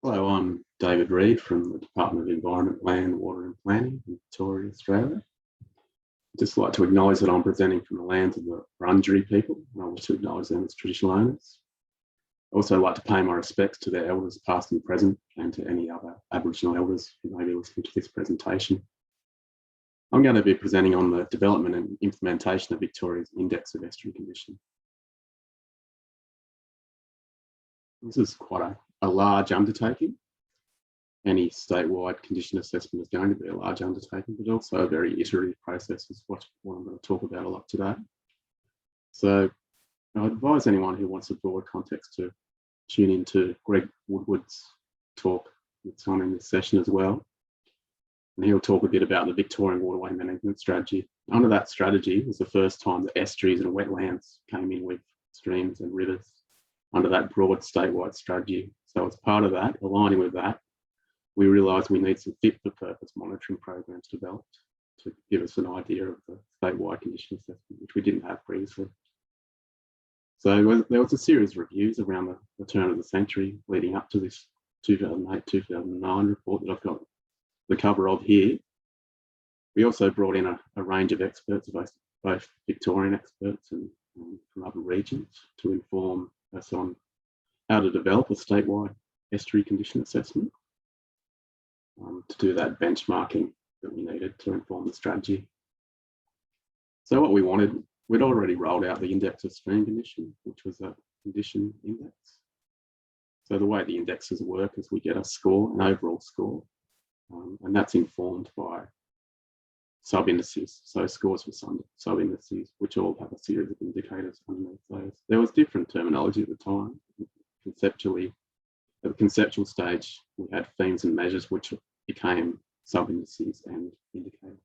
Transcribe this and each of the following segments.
Hello, I'm David Reid from the Department of Environment, Land, Water and Planning in Victoria, Australia. I'd just like to acknowledge that I'm presenting from the lands of the Wurundjeri people, and I wish to acknowledge them as traditional owners. I also like to pay my respects to their elders past and present, and to any other Aboriginal elders who may be listening to this presentation. I'm going to be presenting on the development and implementation of Victoria's Index of Estuary Condition. This is quite a large undertaking. Any statewide condition assessment is going to be a large undertaking, but also a very iterative process is what I'm going to talk about a lot today. So I advise anyone who wants a broad context to tune into Greg Woodward's talk that's on in this session as well. And he'll talk a bit about the Victorian Waterway Management Strategy. Under that strategy was the first time that estuaries and wetlands came in with streams and rivers under that broad statewide strategy. So as part of that, aligning with that, we realised we need some fit-for-purpose monitoring programs developed to give us an idea of the statewide condition assessment, which we didn't have previously. So there was a series of reviews around the turn of the century leading up to this 2008-2009 report that I've got the cover of here. We also brought in a range of experts, both Victorian experts and from other regions, to inform us on how to develop a statewide estuary condition assessment, to do that benchmarking that we needed to inform the strategy. So what we wanted, we'd already rolled out the index of stream condition, which was a condition index. So the way the indexes work is we get a score, an overall score, and that's informed by sub-indices, so scores for sub-indices, which all have a series of indicators underneath those. There was different terminology at the time. Conceptually, at the conceptual stage, we had themes and measures which became sub-indices and indicators.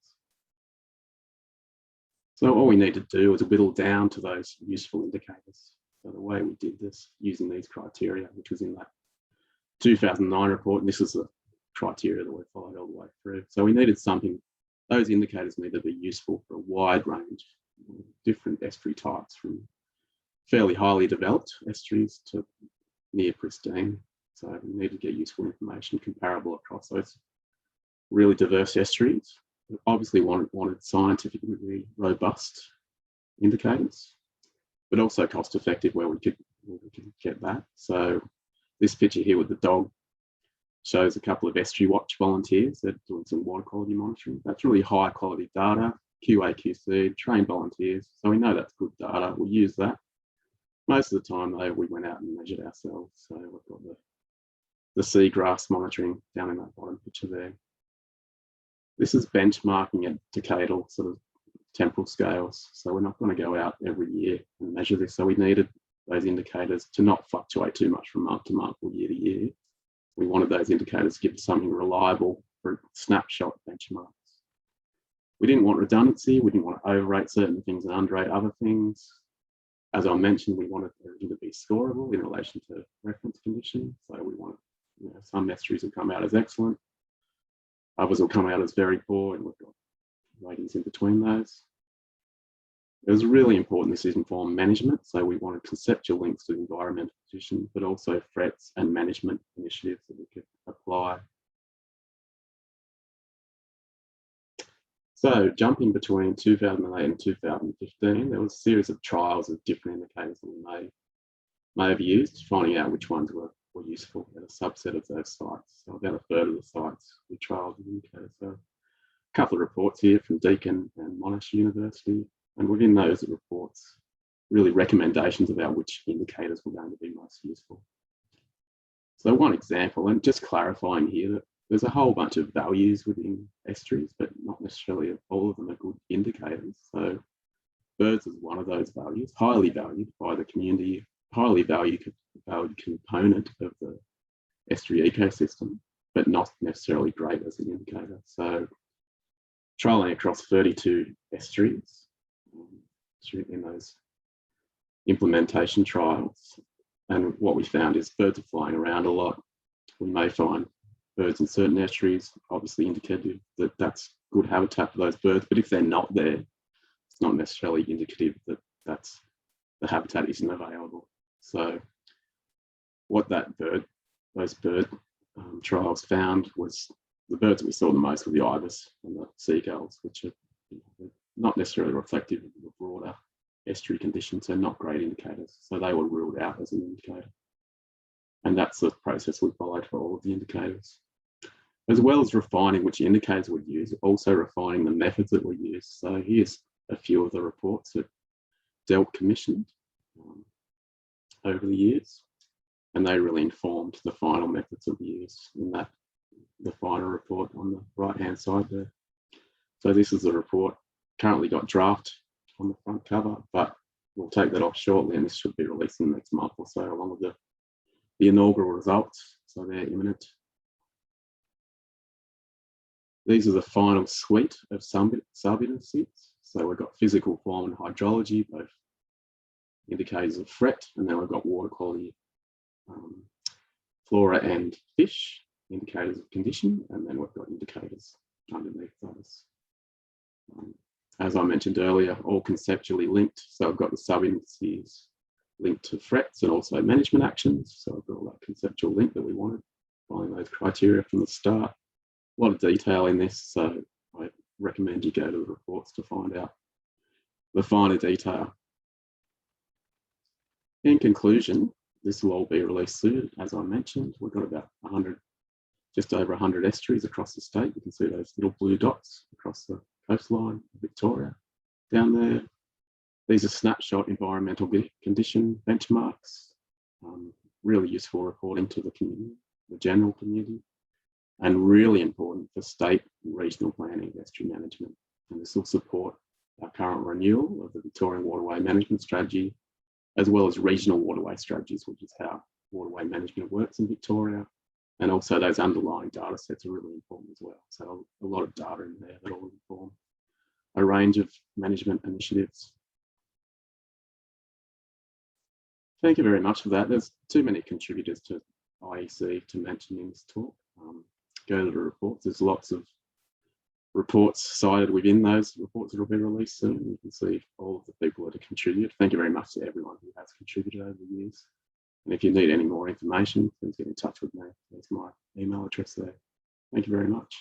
So all we need to do is whittle down to those useful indicators. So the way we did this, using these criteria, which was in that 2009 report, and this is the criteria that we followed all the way through. So we needed something, those indicators needed to be useful for a wide range of different estuary types, from fairly highly developed estuaries to near pristine. So we need to get useful information comparable across those really diverse estuaries. We obviously wanted scientifically robust indicators, but also cost effective where we could get that. So this picture here with the dog shows a couple of estuary watch volunteers that are doing some water quality monitoring. That's really high quality data, QA/QC, trained volunteers. So we know that's good data. We use that. Most of the time though, we went out and measured ourselves. So we've got the seagrass monitoring down in that bottom picture there. This is benchmarking at decadal sort of temporal scales. So we're not going to go out every year and measure this. So we needed those indicators to not fluctuate too much from month to month or year to year. We wanted those indicators to give us something reliable for snapshot benchmarks. We didn't want redundancy. We didn't want to overrate certain things and underrate other things. As I mentioned, we wanted everything to be scoreable in relation to reference conditions. So we wanted, some estuaries will come out as excellent, others will come out as very poor, and we've got ratings in between those. It was really important this is informed management, so we wanted conceptual links to environmental conditions, but also threats and management initiatives that we could apply. So jumping between 2008 and 2015, there was a series of trials of different indicators that we may have used, finding out which ones were useful at a subset of those sites. So about a third of the sites we trialled the indicators. So a couple of reports here from Deakin and Monash University. And within those reports, really recommendations about which indicators were going to be most useful. So one example, and just clarifying here that there's a whole bunch of values within estuaries, but not necessarily all of them are good indicators. So birds is one of those values, highly valued by the community, highly valued component of the estuary ecosystem, but not necessarily great as an indicator. So trialling across 32 estuaries, in those implementation trials, and what we found is birds are flying around a lot. We may find birds in certain estuaries, obviously indicative that that's good habitat for those birds, but if they're not there, it's not necessarily indicative that the habitat isn't available. So what those bird trials found was the birds that we saw the most were the ibis and the seagulls, which are not necessarily reflective of the broader estuary conditions, so not great indicators. So they were ruled out as an indicator. And that's the process we followed for all of the indicators. As well as refining which indicators we use, also refining the methods that we use. So here's a few of the reports that DELWP commissioned over the years, and they really informed the final methods that we use in that, the final report on the right-hand side there. So this is the report, currently got draft on the front cover, but we'll take that off shortly, and this should be released in the next month or so, along with the inaugural results, so they're imminent. These are the final suite of sub-indices. So we've got physical, form and hydrology, both indicators of threat, and then we've got water quality, flora and fish, indicators of condition, and then we've got indicators underneath those. As I mentioned earlier, all conceptually linked. So I've got the sub-indices linked to threats and also management actions. So I've got all that conceptual link that we wanted, following those criteria from the start. A lot of detail in this, so I recommend you go to the reports to find out the finer detail. In conclusion, this will all be released soon. As I mentioned, we've got about 100, just over 100 estuaries across the state. You can see those little blue dots across the coastline of Victoria down there. These are snapshot environmental condition benchmarks, really useful reporting to the community, the general community, and really important for state and regional planning of estuary management. And this will support our current renewal of the Victorian Waterway Management Strategy, as well as regional waterway strategies, which is how waterway management works in Victoria. And also those underlying data sets are really important as well. So a lot of data in there that will inform a range of management initiatives. Thank you very much for that. There's too many contributors to IEC to mention in this talk. Go to the reports. There's lots of reports cited within those reports that will be released soon. You can see all of the people that have contributed. Thank you very much to everyone who has contributed over the years. And if you need any more information, please get in touch with me. There's my email address there. Thank you very much.